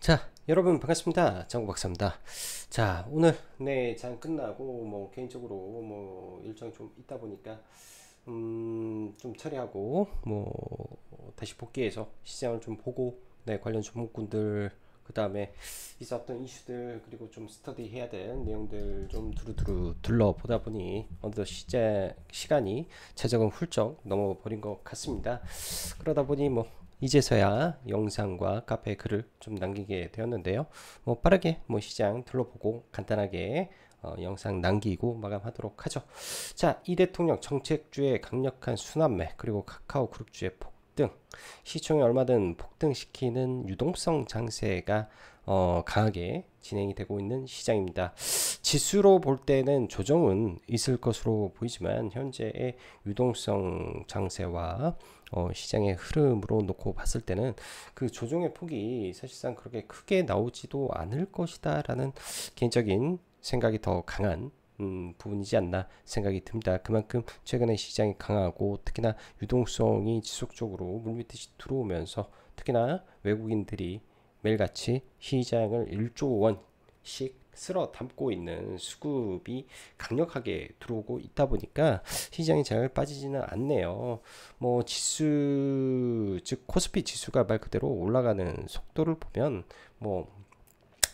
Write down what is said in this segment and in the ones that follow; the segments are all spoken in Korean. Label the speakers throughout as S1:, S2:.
S1: 자, 여러분 반갑습니다. 정박사입니다. 자, 오늘 장 끝나고 개인적으로 일정 좀 있다 보니까 좀 처리하고 다시 복귀해서 시장을 좀 보고 관련 종목군들 그다음에 있었던 이슈들 그리고 좀 스터디 해야 될 내용들 좀 두루두루 둘러보다 보니 어느덧 시간이 최적은 훌쩍 넘어버린 것 같습니다. 그러다 보니 이제서야 영상과 카페에 글을 좀 남기게 되었는데요. 빠르게 시장 둘러보고 간단하게 영상 남기고 마감하도록 하죠. 자, 이 대통령 정책주의 강력한 순환매 그리고 카카오 그룹주의 폭등, 시총에 얼마든 폭등시키는 유동성 장세가 강하게 진행이 되고 있는 시장입니다. 지수로 볼 때는 조정은 있을 것으로 보이지만 현재의 유동성 장세와 시장의 흐름으로 놓고 봤을 때는 그 조정의 폭이 사실상 그렇게 크게 나오지도 않을 것이다 라는 개인적인 생각이 더 강한 부분이지 않나 생각이 듭니다. 그만큼 최근에 시장이 강하고 특히나 유동성이 지속적으로 물밀듯이 들어오면서 특히나 외국인들이 매일같이 시장을 1조 원씩 쓸어 담고 있는 수급이 강력하게 들어오고 있다 보니까 시장이 잘 빠지지는 않네요. 지수 즉 코스피 지수가 말 그대로 올라가는 속도를 보면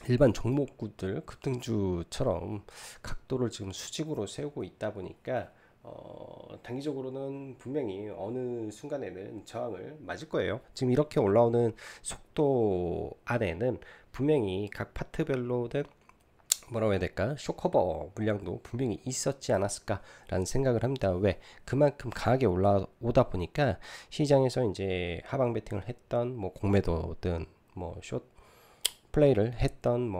S1: 일반 종목군들 급등주처럼 각도를 지금 수직으로 세우고 있다 보니까 단기적으로는 분명히 어느 순간에는 저항을 맞을 거예요. 지금 이렇게 올라오는 속도 안에는 분명히 각 파트별로는 뭐라고 해야 될까? 쇼커버 물량도 분명히 있었지 않았을까라는 생각을 합니다. 왜? 그만큼 강하게 올라오다 보니까 시장에서 이제 하방 베팅을 했던 공매도든 숏 플레이를 했던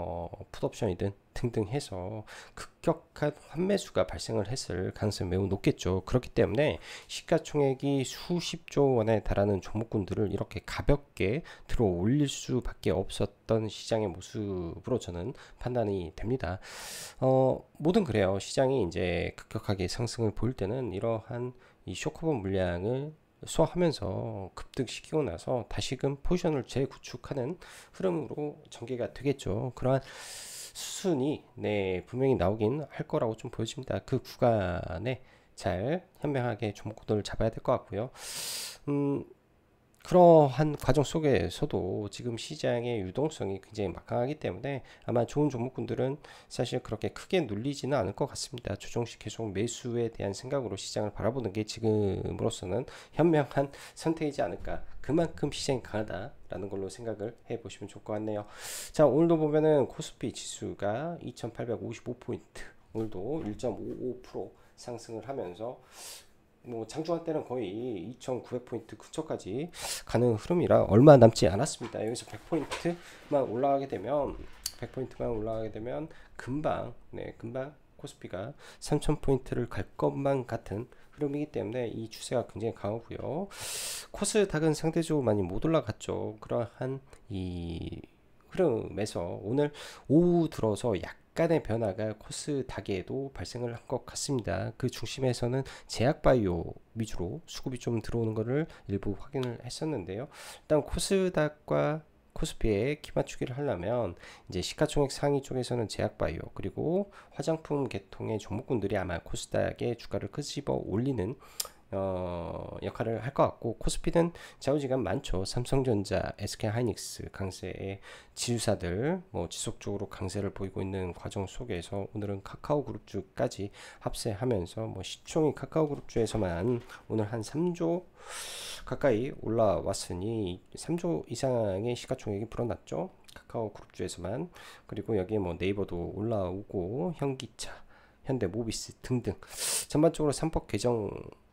S1: 풋옵션이든 등등 해서 급격한 환매수가 발생을 했을 가능성이 매우 높겠죠. 그렇기 때문에 시가총액이 수십조 원에 달하는 종목군들을 이렇게 가볍게 들어 올릴 수밖에 없었던 시장의 모습으로 저는 판단이 됩니다. 뭐든 그래요. 시장이 이제 급격하게 상승을 보일 때는 이러한 이 쇼커버 물량을 소화하면서 급등시키고 나서 다시금 포지션을 재구축하는 흐름으로 전개가 되겠죠. 그러한 수순이 분명히 나오긴 할 거라고 좀 보여집니다. 그 구간에 잘 현명하게 종목들을 잡아야 될 것 같고요. 그러한 과정 속에서도 지금 시장의 유동성이 굉장히 막강하기 때문에 아마 좋은 종목군들은 사실 그렇게 크게 눌리지는 않을 것 같습니다. 조정식 계속 매수에 대한 생각으로 시장을 바라보는 게 지금으로서는 현명한 선택이지 않을까. 그만큼 시장이 강하다라는 걸로 생각을 해보시면 좋을 것 같네요. 자, 오늘도 보면은 코스피 지수가 2855포인트, 오늘도 1.55% 상승을 하면서 장중한 때는 거의 2,900포인트 근처까지 가는 흐름이라 얼마 남지 않았습니다. 여기서 100포인트만 올라가게 되면 금방 코스피가 3,000포인트를 갈 것만 같은 흐름이기 때문에 이 추세가 굉장히 강하고요. 코스닥은 상대적으로 많이 못 올라갔죠. 그러한 이 흐름에서 오늘 오후 들어서 약간의 변화가 코스닥에도 발생을 한 것 같습니다. 그 중심에서는 제약바이오 위주로 수급이 좀 들어오는 것을 일부 확인을 했었는데요. 일단 코스닥과 코스피에 키 맞추기를 하려면 이제 시가총액 상위 쪽에서는 제약바이오 그리고 화장품 계통의 종목군들이 아마 코스닥의 주가를 끄집어 올리는 역할을 할 것 같고 코스피는 좌우지간 많죠. 삼성전자, SK하이닉스 강세의 지주사들 지속적으로 강세를 보이고 있는 과정 속에서 오늘은 카카오그룹주까지 합세하면서 시총이 카카오그룹주에서만 오늘 한 3조 가까이 올라왔으니 3조 이상의 시가총액이 불어났죠. 카카오그룹주에서만. 그리고 여기에 네이버도 올라오고 현기차, 현대모비스 등등 전반적으로 3법 개정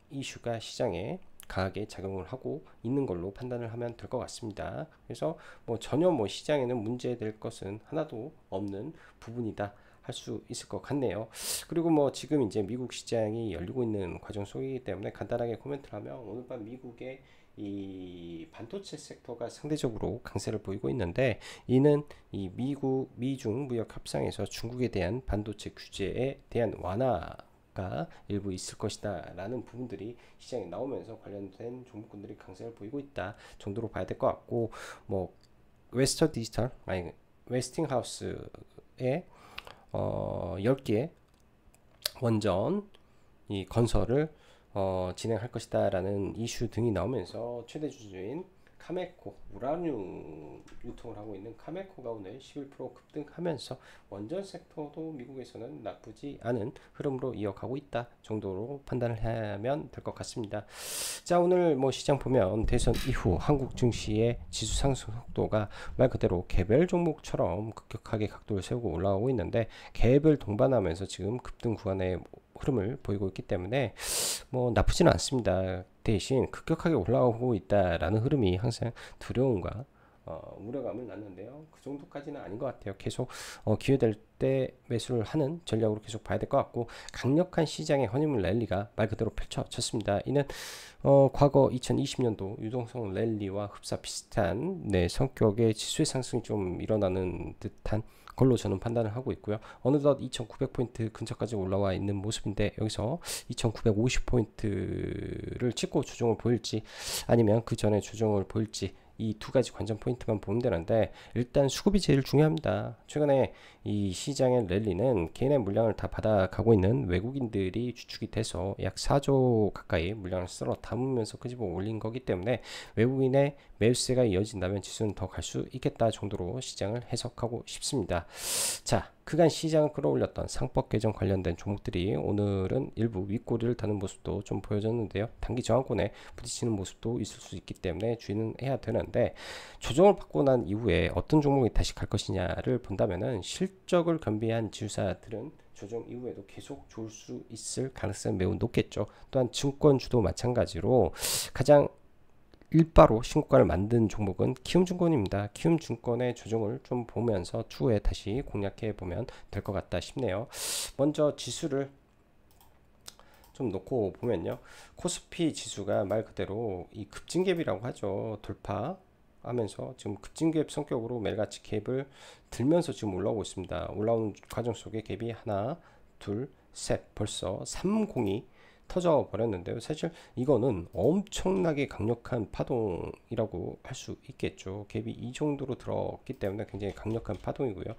S1: 이슈가 시장에 강하게 작용을 하고 있는 걸로 판단을 하면 될 것 같습니다. 그래서 전혀 시장에는 문제될 것은 하나도 없는 부분이다 할 수 있을 것 같네요. 그리고 지금 이제 미국 시장이 열리고 있는 과정 속이기 때문에 간단하게 코멘트를 하면 오늘 밤 미국의 이 반도체 섹터가 상대적으로 강세를 보이고 있는데 이는 이 미중 무역 협상에서 중국에 대한 반도체 규제에 대한 완화가 일부 있을 것이다 라는 부분들이 시장에 나오면서 관련된 종목군들이 강세를 보이고 있다 정도로 봐야 될 것 같고 웨스터 디지털 아니 웨스팅하우스의 10개 원전 이 건설을 진행할 것이다 라는 이슈 등이 나오면서 최대 주주인 카메코, 우라늄 유통을 하고 있는 카메코가 오늘 11% 급등하면서 원전 섹터도 미국에서는 나쁘지 않은 흐름으로 이어가고 있다 정도로 판단을 하면 될 것 같습니다. 자, 오늘 뭐 시장 보면 대선 이후 한국 증시의 지수 상승 속도가 말 그대로 개별 종목처럼 급격하게 각도를 세우고 올라가고 있는데, 개별 동반하면서 지금 급등 구간의 흐름을 보이고 있기 때문에 뭐 나쁘지는 않습니다. 대신 급격하게 올라오고 있다라는 흐름이 항상 두려움과 우려감을 낳는데요. 그 정도까지는 아닌 것 같아요. 계속 기회될 때 매수를 하는 전략으로 계속 봐야 될 것 같고, 강력한 시장의 허니문 랠리가 말 그대로 펼쳐졌습니다. 이는 과거 2020년도 유동성 랠리와 흡사 비슷한 성격의 지수의 상승이 좀 일어나는 듯한 걸로 저는 판단을 하고 있고요. 어느덧 2900포인트 근처까지 올라와 있는 모습인데, 여기서 2950포인트를 찍고 조정을 보일지 아니면 그 전에 조정을 보일지 이 두 가지 관전 포인트만 보면 되는데, 일단 수급이 제일 중요합니다. 최근에 이 시장의 랠리는 개인의 물량을 다 받아가고 있는 외국인들이 주축이 돼서 약 4조 가까이 물량을 쓸어 담으면서 끄집어 올린 거기 때문에, 외국인의 매수세가 이어진다면 지수는 더 갈 수 있겠다 정도로 시장을 해석하고 싶습니다. 자, 그간 시장을 끌어올렸던 상법 개정 관련된 종목들이 오늘은 일부 윗꼬리를 다는 모습도 좀 보여졌는데요. 단기 저항권에 부딪히는 모습도 있을 수 있기 때문에 주의는 해야 되는데, 조정을 받고 난 이후에 어떤 종목이 다시 갈 것이냐를 본다면은, 실적을 겸비한 지주사들은 조정 이후에도 계속 좋을 수 있을 가능성이 매우 높겠죠. 또한 증권주도 마찬가지로 가장 일바로 신고가를 만든 종목은 키움증권입니다. 키움증권의 조정을 좀 보면서 추후에 다시 공략해 보면 될 것 같다 싶네요. 먼저 지수를 좀 놓고 보면요, 코스피 지수가 말 그대로 이 급진갭이라고 하죠. 돌파하면서 지금 급진갭 성격으로 매일같이 갭을 들면서 지금 올라오고 있습니다. 올라오는 과정 속에 갭이 하나, 둘, 셋, 벌써 3공이 터져 버렸는데요. 사실 이거는 엄청나게 강력한 파동이라고 할 수 있겠죠. 갭이 이 정도로 들었기 때문에 굉장히 강력한 파동이고요.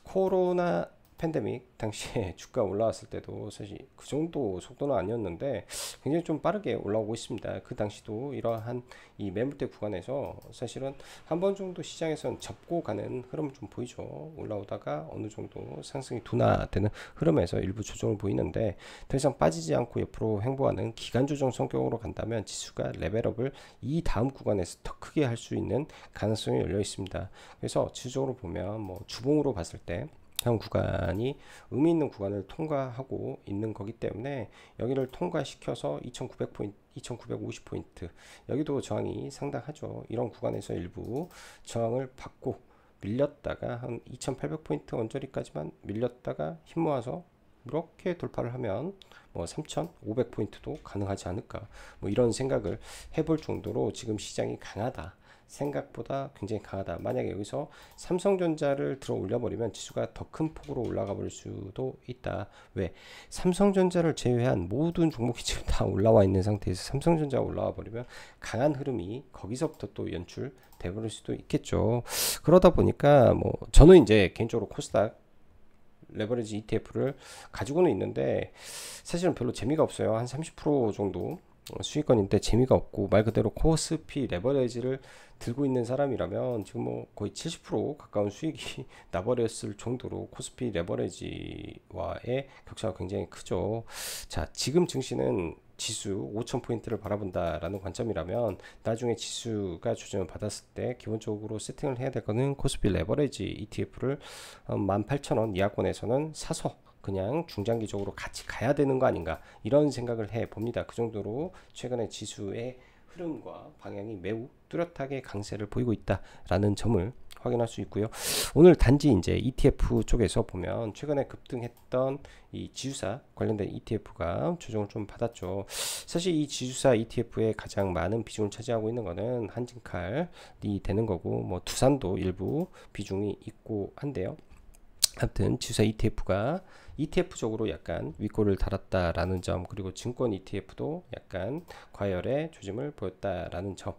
S1: 코로나 팬데믹 당시에 주가 올라왔을 때도 사실 그 정도 속도는 아니었는데 굉장히 좀 빠르게 올라오고 있습니다. 그 당시도 이러한 이 매물대 구간에서 사실은 한 번 정도 시장에서는 접고 가는 흐름을 좀 보이죠. 올라오다가 어느 정도 상승이 둔화되는 흐름에서 일부 조정을 보이는데, 더 이상 빠지지 않고 옆으로 횡보하는 기간 조정 성격으로 간다면 지수가 레벨업을 이 다음 구간에서 더 크게 할 수 있는 가능성이 열려 있습니다. 그래서 지수적으로 보면 뭐 주봉으로 봤을 때 현 구간이 의미 있는 구간을 통과하고 있는 거기 때문에, 여기를 통과시켜서 2900포인트, 2950포인트 여기도 저항이 상당하죠. 이런 구간에서 일부 저항을 받고 밀렸다가 한 2800포인트 언저리까지만 밀렸다가 힘 모아서 이렇게 돌파를 하면 뭐 3500포인트도 가능하지 않을까, 뭐 이런 생각을 해볼 정도로 지금 시장이 강하다, 생각보다 굉장히 강하다. 만약에 여기서 삼성전자를 들어 올려버리면 지수가 더 큰 폭으로 올라가 버릴 수도 있다. 왜? 삼성전자를 제외한 모든 종목이 지금 다 올라와 있는 상태에서 삼성전자가 올라와 버리면 강한 흐름이 거기서부터 또 연출돼 버릴 수도 있겠죠. 그러다 보니까 뭐 저는 이제 개인적으로 코스닥 레버리지 ETF를 가지고는 있는데, 사실은 별로 재미가 없어요. 한 30% 정도 수익권인데 재미가 없고, 말 그대로 코스피 레버리지를 들고 있는 사람이라면 지금 뭐 거의 70% 가까운 수익이 나버렸을 정도로 코스피 레버리지와의 격차가 굉장히 크죠. 자, 지금 증시는 지수 5000포인트를 바라본다라는 관점이라면, 나중에 지수가 조정을 받았을 때 기본적으로 세팅을 해야 될 거는 코스피 레버리지 ETF를 18,000원 이하권에서는 사서 그냥 중장기적으로 같이 가야 되는 거 아닌가, 이런 생각을 해 봅니다. 그 정도로 최근에 지수의 흐름과 방향이 매우 뚜렷하게 강세를 보이고 있다라는 점을 확인할 수 있고요. 오늘 단지 이제 ETF 쪽에서 보면 최근에 급등했던 이 지주사 관련된 ETF가 조정을 좀 받았죠. 사실 이 지주사 ETF에 가장 많은 비중을 차지하고 있는 거는 한진칼이 되는 거고, 뭐 두산도 일부 비중이 있고 한데요. 아무튼 지수사 ETF가 ETF적으로 약간 윗골을 달았다라는 점, 그리고 증권 ETF도 약간 과열의 조짐을 보였다라는 점,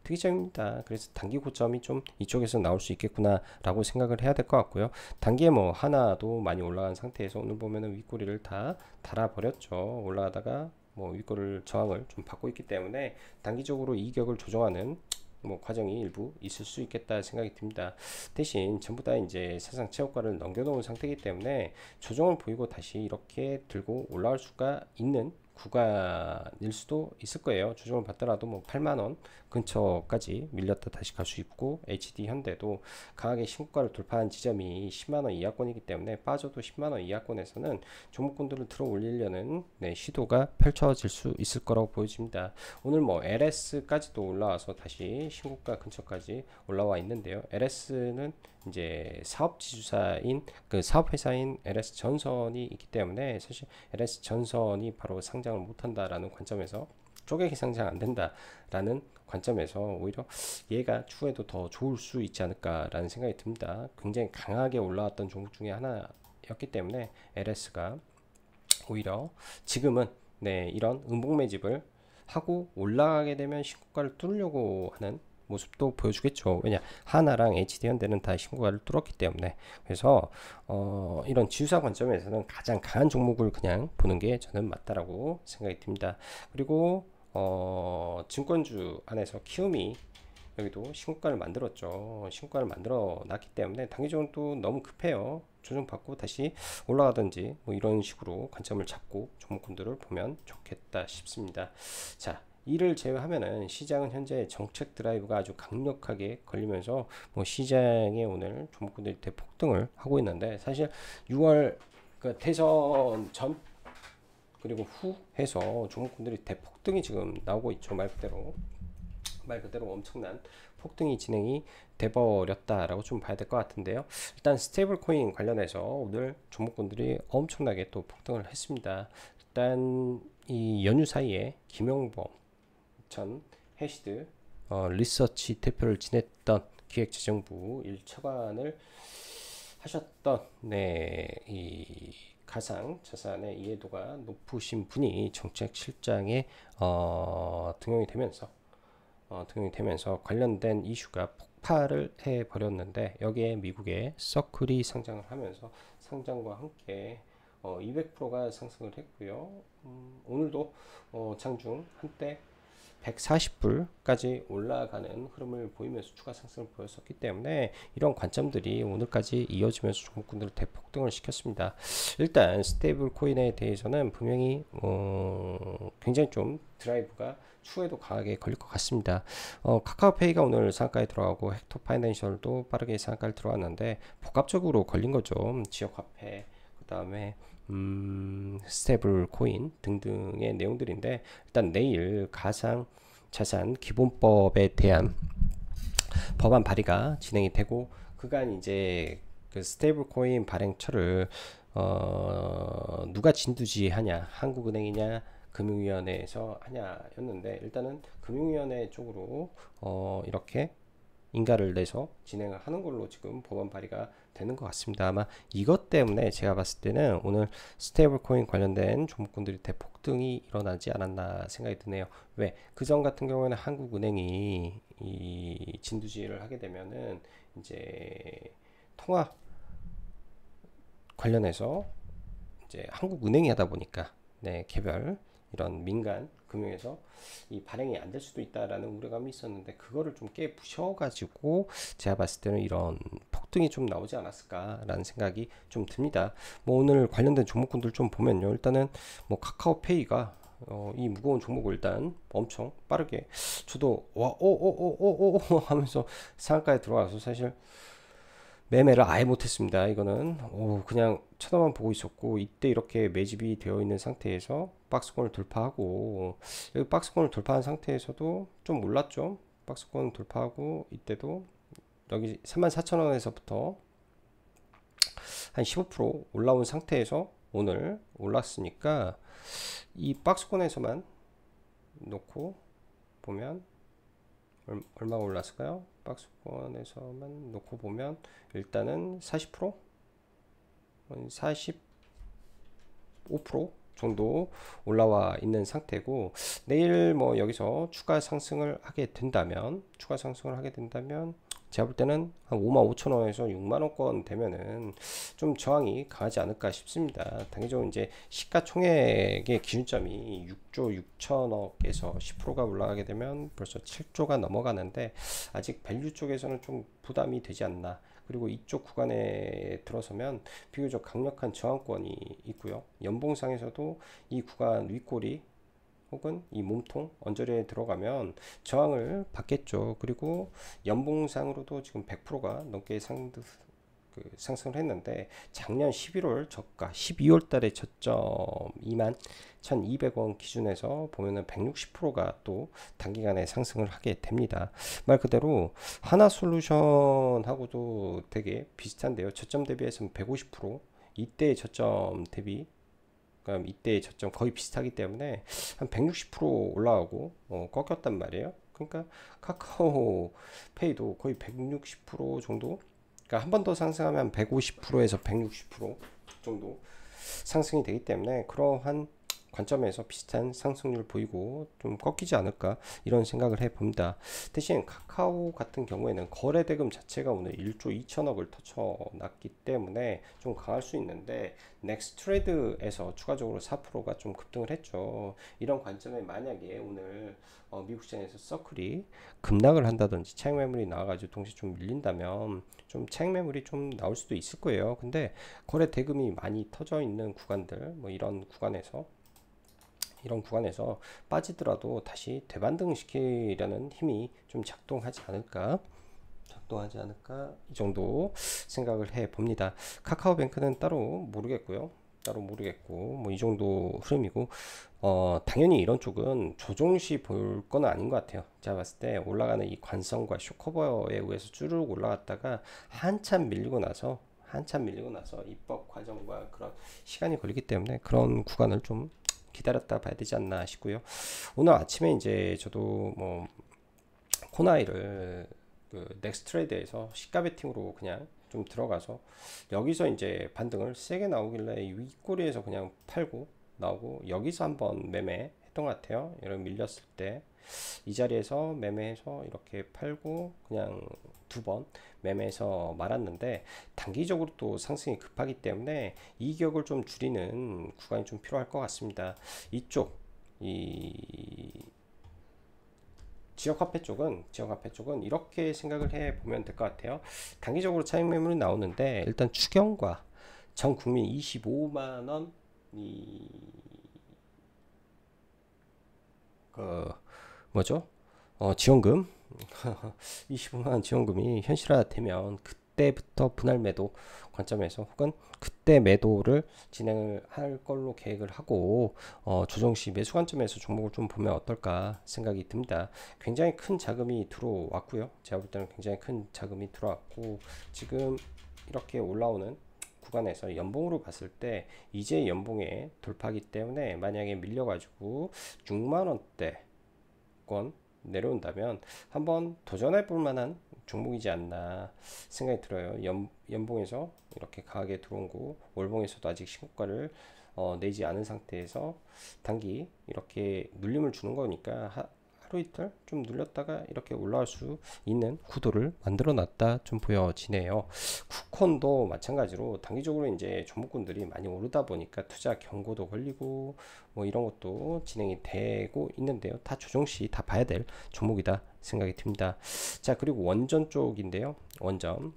S1: 특이점입니다. 그래서 단기 고점이 좀 이쪽에서 나올 수 있겠구나 라고 생각을 해야 될 것 같고요. 단기에 뭐 하나도 많이 올라간 상태에서 오늘 보면은 윗꼬리를 다 달아버렸죠. 올라가다가 뭐 윗꼬리를 저항을 좀 받고 있기 때문에 단기적으로 이격을 조정하는 뭐 과정이 일부 있을 수 있겠다 생각이 듭니다. 대신 전부 다 이제 사상 최고가를 넘겨놓은 상태이기 때문에 조정을 보이고 다시 이렇게 들고 올라올 수가 있는 구간일 수도 있을 거예요. 조정을 받더라도 뭐 8만원 근처까지 밀렸다 다시 갈 수 있고, HD 현대도 강하게 신고가를 돌파한 지점이 10만원 이하권이기 때문에 빠져도 10만원 이하권에서는 종목군들을 들어 올리려는 시도가 펼쳐질 수 있을 거라고 보여집니다. 오늘 뭐 LS까지도 올라와서 다시 신고가 근처까지 올라와 있는데요. LS는 이제 사업지주사인 그 사업회사인 LS 전선이 있기 때문에 사실 LS 전선이 바로 상장을 못한다라는 관점에서, 쪼개기 상장 안 된다라는 관점에서 오히려 얘가 추후에도 더 좋을 수 있지 않을까라는 생각이 듭니다. 굉장히 강하게 올라왔던 종목 중에 하나였기 때문에 LS가 오히려 지금은 이런 음봉 매집을 하고 올라가게 되면 신고가를 뚫으려고 하는 모습도 보여주겠죠. 왜냐, 하나랑 HD현대는 다 신고가를 뚫었기 때문에. 그래서 이런 지수사 관점에서는 가장 강한 종목을 그냥 보는 게 저는 맞다라고 생각이 듭니다. 그리고 증권주 안에서 키움이 여기도 신고가를 만들었죠. 신고가를 만들어 놨기 때문에 단기적으로 또 너무 급해요. 조정받고 다시 올라가든지 뭐 이런 식으로 관점을 잡고 종목군들을 보면 좋겠다 싶습니다. 자, 이를 제외하면은 시장은 현재 정책 드라이브가 아주 강력하게 걸리면서 뭐 시장에 오늘 종목군들이 대폭등을 하고 있는데, 사실 6월 그 대선 전 그리고 후 해서 종목군들이 대폭등이 지금 나오고 있죠. 말 그대로 엄청난 폭등이 진행이 돼버렸다라고 좀 봐야 될 것 같은데요. 일단 스테이블 코인 관련해서 오늘 종목군들이 엄청나게 또 폭등을 했습니다. 일단 이 연휴 사이에 김용범 전 해시드 리서치 대표를 지냈던 기획재정부 1차관을 하셨던 이 가상 자산의 이해도가 높으신 분이 정책실장에 등용이 되면서 관련된 이슈가 폭발을 해버렸는데, 여기에 미국의 서클이 상장을 하면서 상장과 함께 200%가 상승을 했고요. 오늘도 장중 한때 140불까지 올라가는 흐름을 보이면서 추가 상승을 보였었기 때문에 이런 관점들이 오늘까지 이어지면서 종목군들을 대폭등을 시켰습니다. 일단 스테이블 코인에 대해서는 분명히 굉장히 좀 드라이브가 추후에도 강하게 걸릴 것 같습니다. 카카오페이가 오늘 상한가에 들어가고 헥토 파이낸셜도 빠르게 상한가에 들어왔는데 복합적으로 걸린 거죠. 지역화폐, 그 다음에 스테이블 코인 등등의 내용들인데, 일단 내일 가상 자산 기본법에 대한 법안 발의가 진행이 되고, 그간 이제 그 스테이블 코인 발행처를 누가 진두지하냐, 한국은행이냐 금융위원회에서 하냐였는데, 일단은 금융위원회 쪽으로 이렇게 인가를 내서 진행을 하는 걸로 지금 법안 발의가 되는 것 같습니다. 아마 이것 때문에 제가 봤을 때는 오늘 스테이블 코인 관련된 종목군들이 대폭등이 일어나지 않았나 생각이 드네요. 왜? 그전 같은 경우에는 한국은행이 이 진두지휘를 하게 되면은 이제 통화 관련해서 이제 한국은행이 하다 보니까 개별 이런 민간 금융에서 이 발행이 안 될 수도 있다라는 우려감이 있었는데, 그거를 좀 깨 부셔가지고 제가 봤을 때는 이런 폭등이 좀 나오지 않았을까라는 생각이 좀 듭니다. 뭐 오늘 관련된 종목군들 좀 보면요, 일단은 뭐 카카오페이가 이 무거운 종목을 일단 엄청 빠르게, 저도 오오오오오 하면서 상한가에 들어와서 사실 매매를 아예 못했습니다. 이거는 그냥 쳐다만 보고 있었고, 이때 이렇게 매집이 되어 있는 상태에서 박스권을 돌파하고, 여기 박스권을 돌파한 상태에서도 좀 올랐죠. 박스권 돌파하고 이때도 여기 34,000원에서부터 한 15% 올라온 상태에서 오늘 올랐으니까, 이 박스권에서만 놓고 보면 얼마가 올랐을까요? 박스권에서만 놓고 보면 일단은 40%? 45%? 정도 올라와 있는 상태고, 내일 뭐 여기서 추가 상승을 하게 된다면 제가 볼 때는 한 55,000원에서 6만원권 되면은 좀 저항이 강하지 않을까 싶습니다. 단기적으로 이제 시가총액의 기준점이 6조 6천억에서 10%가 올라가게 되면 벌써 7조가 넘어가는데, 아직 밸류 쪽에서는 좀 부담이 되지 않나. 그리고 이쪽 구간에 들어서면 비교적 강력한 저항권이 있고요. 연봉상에서도 이 구간 윗꼬리 혹은 이 몸통 언저리에 들어가면 저항을 받겠죠. 그리고 연봉상으로도 지금 100%가 넘게 상승을 했는데, 작년 11월 저가 12월 달에 저점 21,200원 기준에서 보면은 160%가 또 단기간에 상승을 하게 됩니다. 말 그대로 하나솔루션하고도 되게 비슷한데요. 저점 대비해서는 150%, 이때 저점 대비, 그럼 이때의 저점 거의 비슷하기 때문에 한 160% 올라가고 꺾였단 말이에요. 그러니까 카카오 페이도 거의 160% 정도, 그러니까 한 번 더 상승하면 150%에서 160% 정도 상승이 되기 때문에, 그러한 관점에서 비슷한 상승률 보이고 좀 꺾이지 않을까 이런 생각을 해봅니다. 대신 카카오 같은 경우에는 거래 대금 자체가 오늘 1조 2천억을 터쳐놨기 때문에 좀 강할 수 있는데, 넥스트레드에서 추가적으로 4%가 좀 급등을 했죠. 이런 관점에 만약에 오늘 미국 시장에서 서클이 급락을 한다든지 차익 매물이 나와가지고 동시에 좀 밀린다면 좀 차익 매물이 좀 나올 수도 있을 거예요. 근데 거래 대금이 많이 터져 있는 구간들, 뭐 이런 구간에서 빠지더라도 다시 대반등 시키려는 힘이 좀 작동하지 않을까 이 정도 생각을 해 봅니다. 카카오뱅크는 따로 모르겠고 뭐 이 정도 흐름이고, 당연히 이런 쪽은 조정시 볼 건 아닌 것 같아요. 제가 봤을 때 올라가는 이 관성과 쇼커버에 의해서 쭈르륵 올라갔다가 한참 밀리고 나서 입법 과정과 그런 시간이 걸리기 때문에 그런 구간을 좀 기다렸다 봐야 되지 않나 싶고요. 오늘 아침에 이제 저도 뭐 코나이를 그 넥스트레드에서 시가 베팅으로 그냥 좀 들어가서, 여기서 이제 반등을 세게 나오길래 윗꼬리에서 그냥 팔고 나오고, 여기서 한번 매매했던 것 같아요. 이런 밀렸을 때 이 자리에서 매매해서 이렇게 팔고 그냥 두 번 매매해서 말았는데, 단기적으로 또 상승이 급하기 때문에 이격을 좀 줄이는 구간이 좀 필요할 것 같습니다. 이 지역화폐 쪽은 이렇게 생각을 해 보면 될 것 같아요. 단기적으로 차익 매물이 나오는데, 일단 추경과 전 국민 25만 원 뭐죠? 지원금 25만 원 지원금이 현실화되면 그때부터 분할 매도 관점에서 혹은 그때 매도를 진행을 할 걸로 계획을 하고, 조정시 매수 관점에서 종목을 좀 보면 어떨까 생각이 듭니다. 굉장히 큰 자금이 들어왔고요. 제가 볼 때는 굉장히 큰 자금이 들어왔고, 지금 이렇게 올라오는 구간에서 연봉으로 봤을 때 이제 연봉에 돌파하기 때문에, 만약에 밀려가지고 6만원대권 내려온다면 한번 도전해 볼 만한 종목이지 않나 생각이 들어요. 연봉에서 이렇게 강하게 들어온 거, 월봉에서도 아직 신고가를 내지 않은 상태에서 단기 이렇게 눌림을 주는 거니까 하루 이틀 좀 눌렸다가 이렇게 올라올 수 있는 구도를 만들어 놨다 좀 보여지네요. 쿠콘도 마찬가지로 단기적으로 이제 종목군들이 많이 오르다 보니까 투자 경고도 걸리고 뭐 이런 것도 진행이 되고 있는데요. 다 조정시 다 봐야 될 종목이다 생각이 듭니다. 자, 그리고 원전 쪽인데요. 원전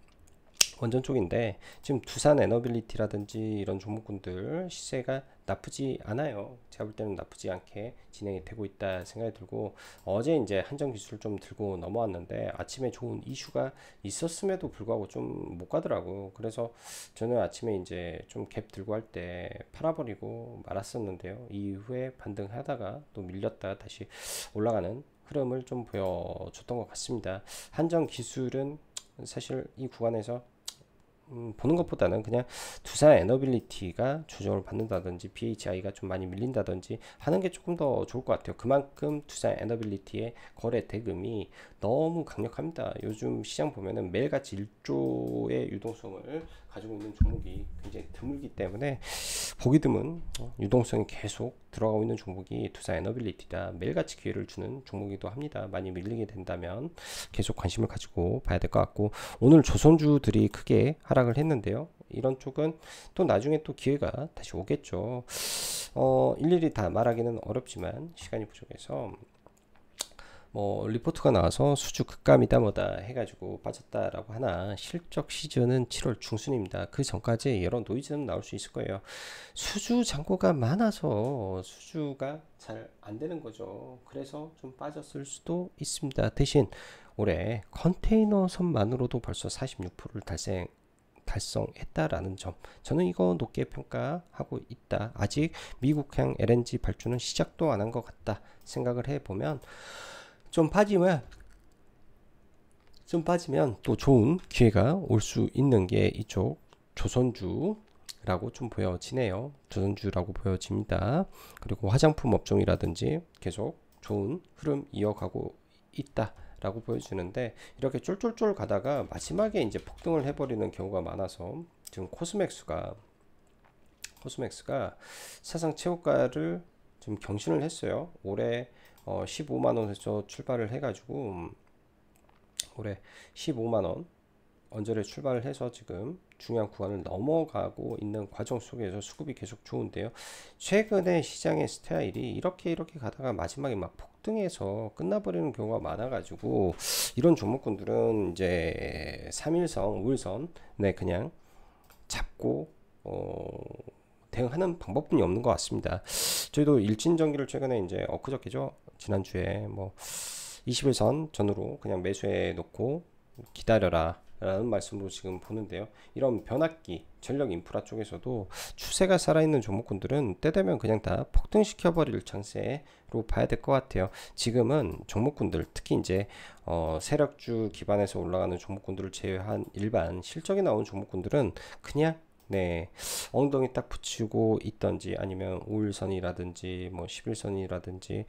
S1: 쪽인데 지금 두산 에너빌리티라든지 이런 종목군들 시세가 나쁘지 않아요. 제가 볼 때는 나쁘지 않게 진행이 되고 있다 생각이 들고, 어제 이제 한전기술 좀 들고 넘어왔는데 아침에 좋은 이슈가 있었음에도 불구하고 좀 못 가더라고. 그래서 저는 아침에 이제 좀 갭 들고 할 때 팔아버리고 말았었는데요. 이후에 반등하다가 또 밀렸다 다시 올라가는 흐름을 좀 보여줬던 것 같습니다. 한전기술은 사실 이 구간에서 보는 것보다는 그냥 두산 에너빌리티가 조정을 받는다든지 BHI가 좀 많이 밀린다든지 하는 게 조금 더 좋을 것 같아요. 그만큼 두산 에너빌리티의 거래 대금이 너무 강력합니다. 요즘 시장 보면은 매일같이 1조의 유동성을 가지고 있는 종목이 굉장히 드물기 때문에 보기 드문 유동성이 계속 들어가고 있는 종목이 투자 에너빌리티다. 매일같이 기회를 주는 종목이기도 합니다. 많이 밀리게 된다면 계속 관심을 가지고 봐야 될 것 같고, 오늘 조선주들이 크게 하락을 했는데요. 이런 쪽은 또 나중에 또 기회가 다시 오겠죠. 일일이 다 말하기는 어렵지만 시간이 부족해서 뭐 리포트가 나와서 수주 급감이다 뭐다 해가지고 빠졌다라고 하나, 실적 시즌은 7월 중순입니다. 그 전까지 여러 노이즈는 나올 수 있을 거예요. 수주 잔고가 많아서 수주가 잘 안 되는 거죠. 그래서 좀 빠졌을 수도 있습니다. 대신 올해 컨테이너 선만으로도 벌써 46%를 달성했다라는 점, 저는 이거 높게 평가하고 있다. 아직 미국형 LNG 발주는 시작도 안 한 것 같다 생각을 해보면, 좀 빠지면 또 좋은 기회가 올 수 있는 게 이쪽 조선주라고 좀 보여지네요. 조선주라고 보여집니다. 그리고 화장품 업종이라든지 계속 좋은 흐름 이어가고 있다 라고 보여주는데, 이렇게 쫄쫄쫄 가다가 마지막에 이제 폭등을 해버리는 경우가 많아서 지금 코스맥스가 사상 최고가를 좀 경신을 했어요. 올해 15만원에서 출발을 해가지고 올해 15만원 언저리에 출발을 해서 지금 중요한 구간을 넘어가고 있는 과정 속에서 수급이 계속 좋은데요. 최근에 시장의 스타일이 이렇게 가다가 마지막에 막 폭등해서 끝나버리는 경우가 많아가지고, 이런 종목군들은 이제 3일선, 5일선 네 그냥 잡고 대응하는 방법뿐이 없는 것 같습니다. 저희도 일진전기를 최근에 이제 엊그저께죠, 지난주에 뭐 21선 전후로 그냥 매수해 놓고 기다려라 라는 말씀으로 지금 보는데요. 이런 변압기, 전력 인프라 쪽에서도 추세가 살아있는 종목군들은 때 되면 그냥 다 폭등시켜 버릴 장세로 봐야 될 것 같아요. 지금은 종목군들, 특히 이제 세력주 기반에서 올라가는 종목군들을 제외한 일반 실적이 나오는 종목군들은 그냥 네 엉덩이 딱 붙이고 있던지, 아니면 5일선이라든지 뭐 11선이라든지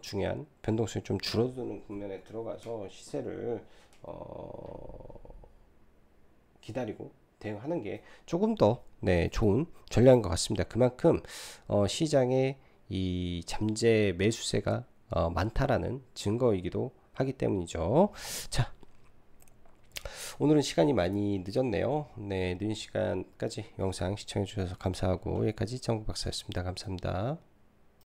S1: 중요한 변동성이 좀 줄어드는 국면에 들어가서 시세를 기다리고 대응하는 게 조금 더 좋은 전략인 것 같습니다. 그만큼 시장에 이 잠재 매수세가 많다라는 증거이기도 하기 때문이죠. 자, 오늘은 시간이 많이 늦었네요. 네, 늦은 시간까지 영상 시청해 주셔서 감사하고, 여기까지 정국박사였습니다. 감사합니다.